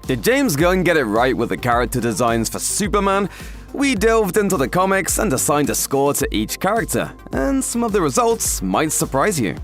Did James Gunn get it right with the character designs for Superman? We delved into the comics and assigned a score to each character, and some of the results might surprise you.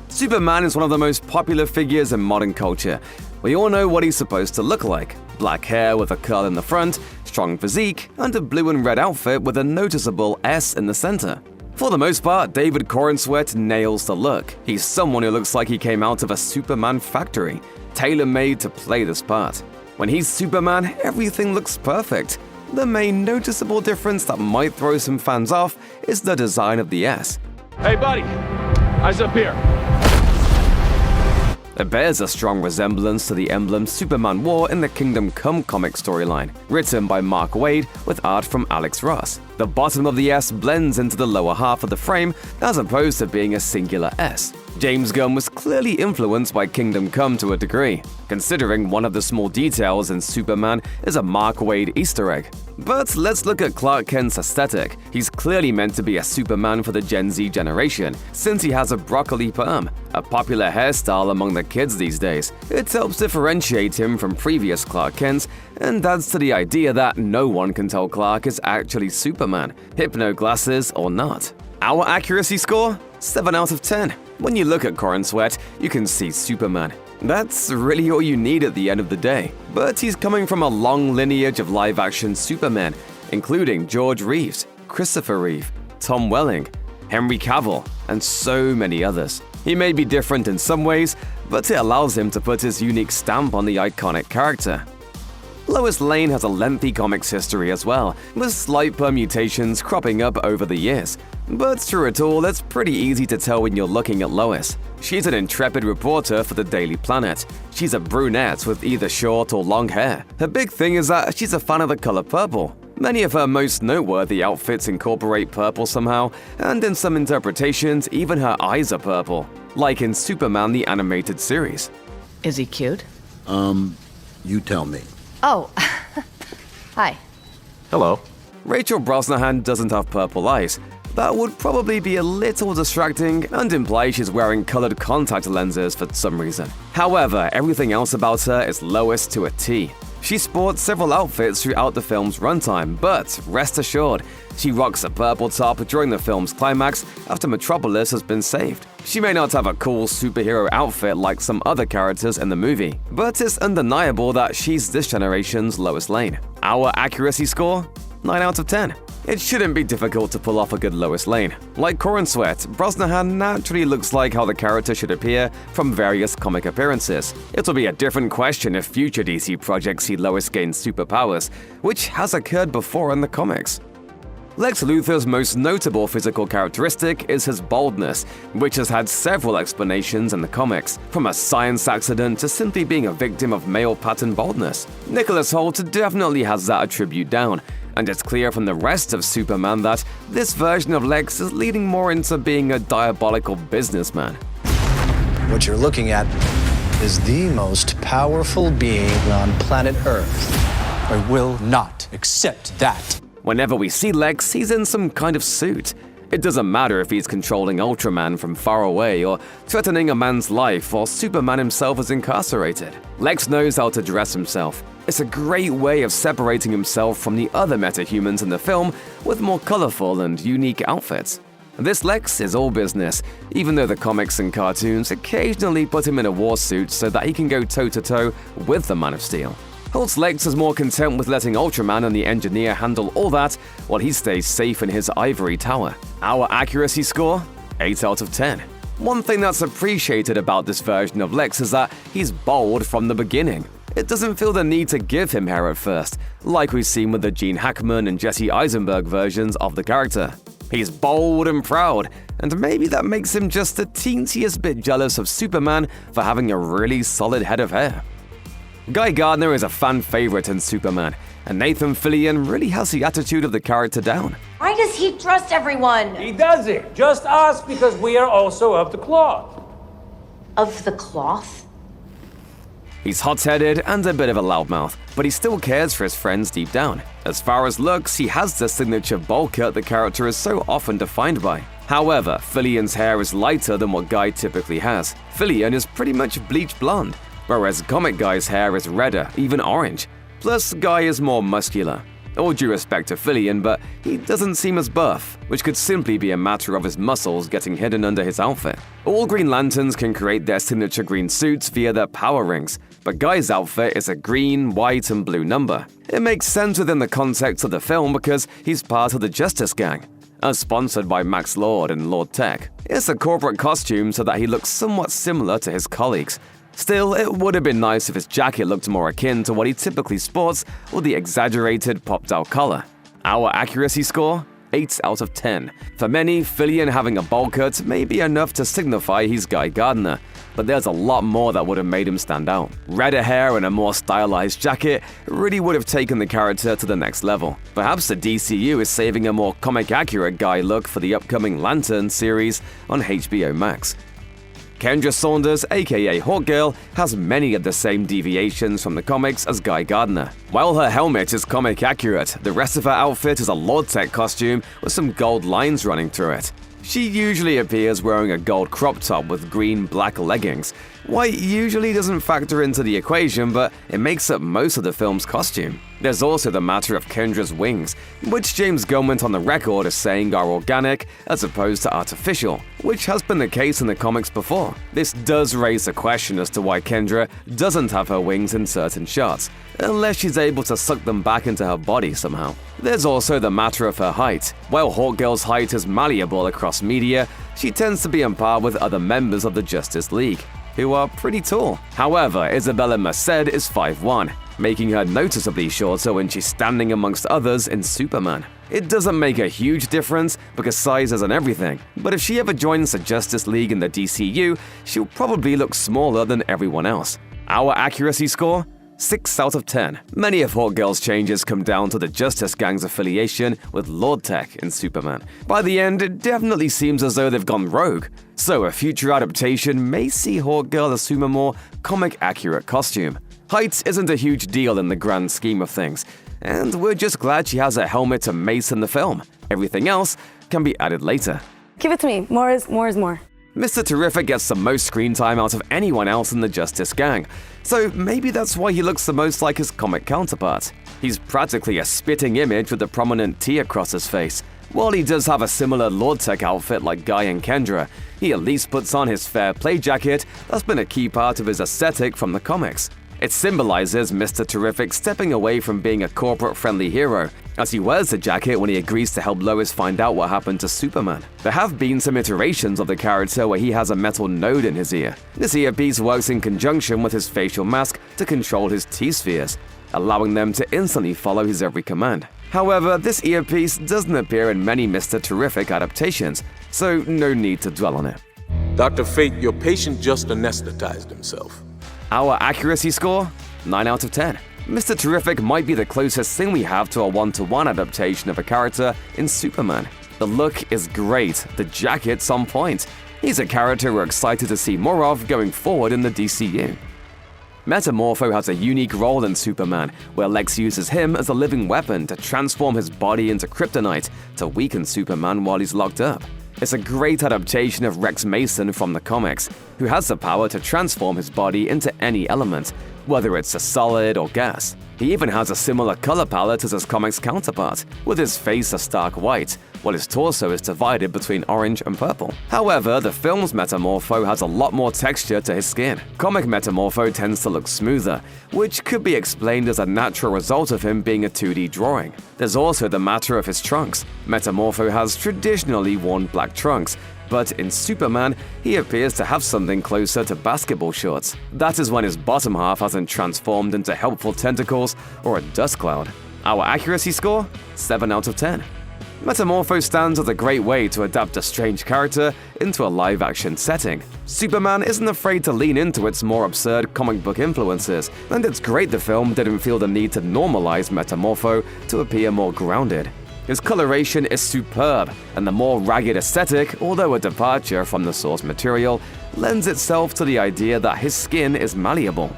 Superman is one of the most popular figures in modern culture. We all know what he's supposed to look like: black hair with a curl in the front, strong physique, and a blue and red outfit with a noticeable S in the center. For the most part, David Corenswet nails the look. He's someone who looks like he came out of a Superman factory, tailor-made to play this part. When he's Superman, everything looks perfect. The main noticeable difference that might throw some fans off is the design of the S. Hey buddy, eyes up here. It bears a strong resemblance to the emblem Superman wore in the Kingdom Come comic storyline, written by Mark Waid with art from Alex Ross. The bottom of the S blends into the lower half of the frame as opposed to being a singular S. James Gunn was clearly influenced by Kingdom Come to a degree, considering one of the small details in Superman is a Mark Waid Easter egg. But let's look at Clark Kent's aesthetic. He's clearly meant to be a Superman for the Gen Z generation, since he has a broccoli perm, a popular hairstyle among the kids these days. It helps differentiate him from previous Clark Kents, and adds to the idea that no one can tell Clark is actually Superman, hypno glasses or not. Our accuracy score? 7 out of 10. When you look at Corenswet, you can see Superman. That's really all you need at the end of the day. But he's coming from a long lineage of live-action Supermen, including George Reeves, Christopher Reeve, Tom Welling, Henry Cavill, and so many others. He may be different in some ways, but it allows him to put his unique stamp on the iconic character. Lois Lane has a lengthy comics history as well, with slight permutations cropping up over the years. But through it all, it's pretty easy to tell when you're looking at Lois. She's an intrepid reporter for the Daily Planet. She's a brunette with either short or long hair. Her big thing is that she's a fan of the color purple. Many of her most noteworthy outfits incorporate purple somehow, and in some interpretations, even her eyes are purple, like in Superman the Animated Series. Is he cute? You tell me. Oh, hi. Hello. Rachel Brosnahan doesn't have purple eyes. That would probably be a little distracting and imply she's wearing colored contact lenses for some reason. However, everything else about her is Lois to a T. She sports several outfits throughout the film's runtime, but rest assured, she rocks a purple top during the film's climax after Metropolis has been saved. She may not have a cool superhero outfit like some other characters in the movie, but it's undeniable that she's this generation's Lois Lane. Our accuracy score? 9 out of 10. It shouldn't be difficult to pull off a good Lois Lane. Like Corenswet, Brosnahan naturally looks like how the character should appear from various comic appearances. It'll be a different question if future DC projects see Lois gain superpowers, which has occurred before in the comics. Lex Luthor's most notable physical characteristic is his baldness, which has had several explanations in the comics, from a science accident to simply being a victim of male pattern baldness. Nicholas Hoult definitely has that attribute down, and it's clear from the rest of Superman that this version of Lex is leaning more into being a diabolical businessman. What you're looking at is the most powerful being on planet Earth. I will not accept that. Whenever we see Lex, he's in some kind of suit. It doesn't matter if he's controlling Ultraman from far away or threatening a man's life while Superman himself is incarcerated. Lex knows how to dress himself. It's a great way of separating himself from the other metahumans in the film with more colorful and unique outfits. This Lex is all business, even though the comics and cartoons occasionally put him in a war suit so that he can go toe-to-toe with the Man of Steel. Holt's Lex is more content with letting Ultraman and the Engineer handle all that while he stays safe in his ivory tower. Our accuracy score? 8 out of 10. One thing that's appreciated about this version of Lex is that he's bold from the beginning. It doesn't feel the need to give him hair at first, like we've seen with the Gene Hackman and Jesse Eisenberg versions of the character. He's bold and proud, and maybe that makes him just the teensiest bit jealous of Superman for having a really solid head of hair. Guy Gardner is a fan favorite in Superman, and Nathan Fillion really has the attitude of the character down. Why does he trust everyone? He doesn't. Just us, because we are also of the cloth. Of the cloth? He's hot-headed and a bit of a loudmouth, but he still cares for his friends deep down. As far as looks, he has the signature bowl cut the character is so often defined by. However, Fillion's hair is lighter than what Guy typically has. Fillion is pretty much bleach blonde. whereas Comic Guy's hair is redder, even orange. Plus, Guy is more muscular. All due respect to Fillion, but he doesn't seem as buff, which could simply be a matter of his muscles getting hidden under his outfit. All Green Lanterns can create their signature green suits via their power rings, but Guy's outfit is a green, white, and blue number. It makes sense within the context of the film because he's part of the Justice Gang, as sponsored by Max Lord and Lord Tech. It's a corporate costume so that he looks somewhat similar to his colleagues. Still, it would have been nice if his jacket looked more akin to what he typically sports with the exaggerated popped-out color. Our accuracy score? 8 out of 10. For many, Fillion having a bowl cut may be enough to signify he's Guy Gardner, but there's a lot more that would have made him stand out. Redder hair and a more stylized jacket really would have taken the character to the next level. Perhaps the DCU is saving a more comic-accurate Guy look for the upcoming Lantern series on HBO Max. Kendra Saunders, aka Hawkgirl, has many of the same deviations from the comics as Guy Gardner. While her helmet is comic accurate, the rest of her outfit is a Lord Tech costume with some gold lines running through it. She usually appears wearing a gold crop top with green-black leggings. White usually doesn't factor into the equation, but it makes up most of the film's costume. There's also the matter of Kendra's wings, which James Gunn went on the record as saying are organic as opposed to artificial, which has been the case in the comics before. This does raise the question as to why Kendra doesn't have her wings in certain shots, unless she's able to suck them back into her body somehow. There's also the matter of her height. While Hawkgirl's height is malleable across media, she tends to be on par with other members of the Justice League, who are pretty tall. However, Isabella Merced is 5'1", making her noticeably shorter when she's standing amongst others in Superman. It doesn't make a huge difference because size isn't everything, but if she ever joins the Justice League in the DCU, she'll probably look smaller than everyone else. Our accuracy score? 6 out of 10. Many of Hawkgirl's changes come down to the Justice Gang's affiliation with Lord Tech in Superman. By the end, it definitely seems as though they've gone rogue, so a future adaptation may see Hawkgirl assume a more comic-accurate costume. Height isn't a huge deal in the grand scheme of things, and we're just glad she has a helmet and mace in the film. Everything else can be added later. Give it to me. More is more. Mr. Terrific gets the most screen time out of anyone else in the Justice Gang, so maybe that's why he looks the most like his comic counterpart. He's practically a spitting image with a prominent T across his face. While he does have a similar Lord Tech outfit like Guy and Kendra, he at least puts on his fair play jacket that's been a key part of his aesthetic from the comics. It symbolizes Mr. Terrific stepping away from being a corporate-friendly hero, as he wears the jacket when he agrees to help Lois find out what happened to Superman. There have been some iterations of the character where he has a metal node in his ear. This earpiece works in conjunction with his facial mask to control his T-spheres, allowing them to instantly follow his every command. However, this earpiece doesn't appear in many Mr. Terrific adaptations, so no need to dwell on it. Dr. Fate, your patient just anesthetized himself. Our accuracy score? 9 out of 10. Mr. Terrific might be the closest thing we have to a one-to-one adaptation of a character in Superman. The look is great, the jacket's on point. He's a character we're excited to see more of going forward in the DCU. Metamorpho has a unique role in Superman, where Lex uses him as a living weapon to transform his body into kryptonite to weaken Superman while he's locked up. It's a great adaptation of Rex Mason from the comics, who has the power to transform his body into any element, whether it's a solid or gas. He even has a similar color palette as his comics counterpart, with his face a stark white, while his torso is divided between orange and purple. However, the film's Metamorpho has a lot more texture to his skin. Comic Metamorpho tends to look smoother, which could be explained as a natural result of him being a 2D drawing. There's also the matter of his trunks. Metamorpho has traditionally worn black trunks, but in Superman, he appears to have something closer to basketball shorts. That is when his bottom half hasn't transformed into helpful tentacles or a dust cloud. Our accuracy score? 7 out of 10. Metamorpho stands as a great way to adapt a strange character into a live-action setting. Superman isn't afraid to lean into its more absurd comic book influences, and it's great the film didn't feel the need to normalize Metamorpho to appear more grounded. His coloration is superb, and the more ragged aesthetic, although a departure from the source material, lends itself to the idea that his skin is malleable.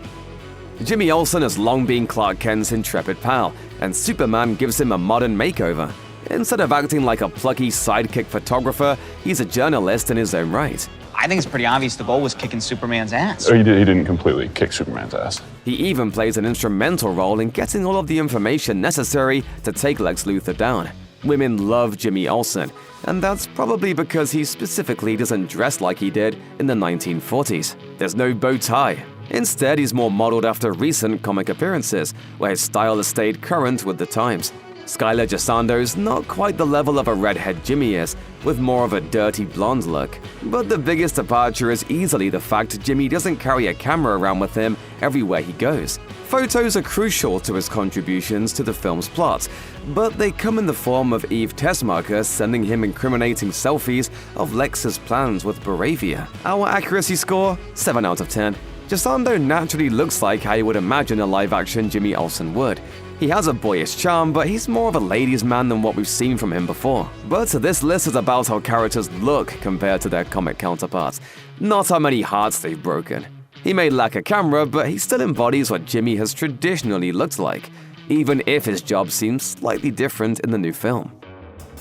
Jimmy Olsen has long been Clark Kent's intrepid pal, and Superman gives him a modern makeover. Instead of acting like a plucky sidekick photographer, he's a journalist in his own right. I think it's pretty obvious the goal was kicking Superman's ass. He didn't completely kick Superman's ass. He even plays an instrumental role in getting all of the information necessary to take Lex Luthor down. Women love Jimmy Olsen, and that's probably because he specifically doesn't dress like he did in the 1940s. There's no bow tie. Instead, he's more modeled after recent comic appearances, where his style has stayed current with the times. Skylar Gisando's not quite the level of a redhead Jimmy is, with more of a dirty blonde look. But the biggest departure is easily the fact Jimmy doesn't carry a camera around with him everywhere he goes. Photos are crucial to his contributions to the film's plot, but they come in the form of Eve Tessmacher sending him incriminating selfies of Lex's plans with Baravia. Our accuracy score? 7 out of 10. Gisando naturally looks like how you would imagine a live-action Jimmy Olsen would. He has a boyish charm, but he's more of a ladies' man than what we've seen from him before. But this list is about how characters look compared to their comic counterparts, not how many hearts they've broken. He may lack a camera, but he still embodies what Jimmy has traditionally looked like, even if his job seems slightly different in the new film.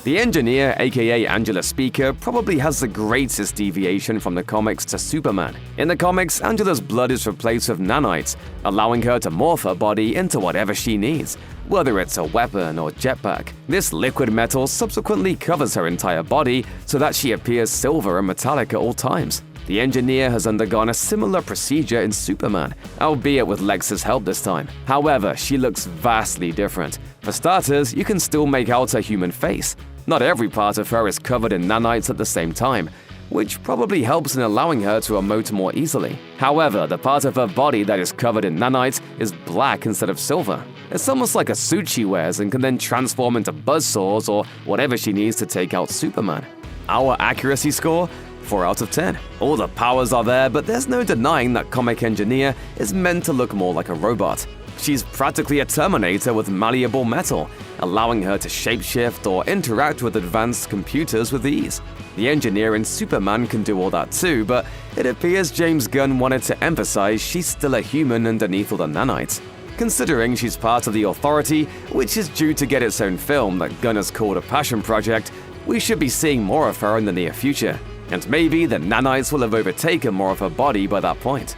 The engineer, aka Angela Speaker, probably has the greatest deviation from the comics to Superman. In the comics, Angela's blood is replaced with nanites, allowing her to morph her body into whatever she needs, whether it's a weapon or jetpack. This liquid metal subsequently covers her entire body so that she appears silver and metallic at all times. The engineer has undergone a similar procedure in Superman, albeit with Lex's help this time. However, she looks vastly different. For starters, you can still make out her human face. Not every part of her is covered in nanites at the same time, which probably helps in allowing her to emote more easily. However, the part of her body that is covered in nanites is black instead of silver. It's almost like a suit she wears and can then transform into buzzsaws or whatever she needs to take out Superman. Our accuracy score? 4 out of 10. All the powers are there, but there's no denying that comic engineer is meant to look more like a robot. She's practically a Terminator with malleable metal, allowing her to shapeshift or interact with advanced computers with ease. The engineer in Superman can do all that too, but it appears James Gunn wanted to emphasize she's still a human underneath all the nanites. Considering she's part of the Authority, which is due to get its own film that Gunn has called a passion project, we should be seeing more of her in the near future. And maybe the nanites will have overtaken more of her body by that point.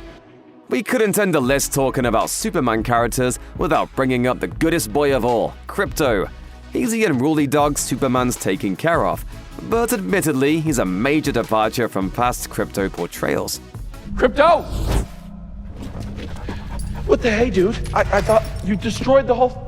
We couldn't end the list talking about Superman characters without bringing up the goodest boy of all, Krypto. He's the unruly dog Superman's taking care of, but admittedly, he's a major departure from past Krypto portrayals. Krypto! What the hey, dude? I thought you destroyed the whole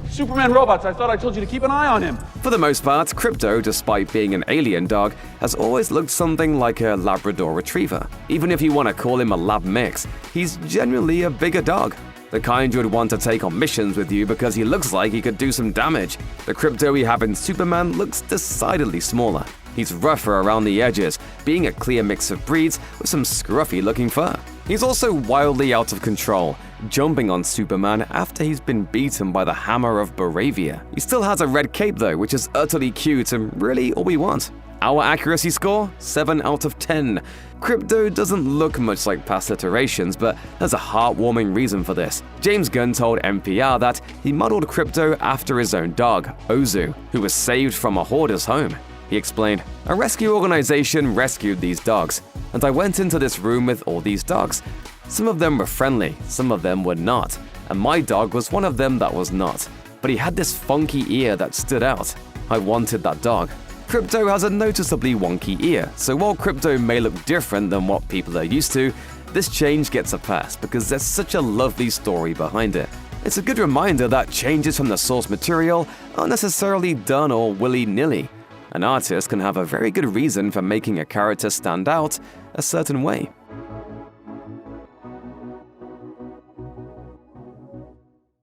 Superman robots. I thought I told you to keep an eye on him. For the most part, Krypto, despite being an alien dog, has always looked something like a Labrador Retriever. Even if you want to call him a lab mix, he's genuinely a bigger dog. The kind you would want to take on missions with you because he looks like he could do some damage. The Krypto we have in Superman looks decidedly smaller. He's rougher around the edges, being a clear mix of breeds with some scruffy-looking fur. He's also wildly out of control, jumping on Superman after he's been beaten by the hammer of Baravia. He still has a red cape though, which is utterly cute and really all we want. Our accuracy score? 7 out of 10. Krypto doesn't look much like past iterations, but there's a heartwarming reason for this. James Gunn told NPR that he modeled Krypto after his own dog, Ozu, who was saved from a hoarder's home. He explained, "A rescue organization rescued these dogs, and I went into this room with all these dogs. Some of them were friendly, some of them were not, and my dog was one of them that was not. But he had this funky ear that stood out. I wanted that dog." Krypto has a noticeably wonky ear, so while Krypto may look different than what people are used to, this change gets a pass because there's such a lovely story behind it. It's a good reminder that changes from the source material aren't necessarily done all willy-nilly. An artist can have a very good reason for making a character stand out a certain way.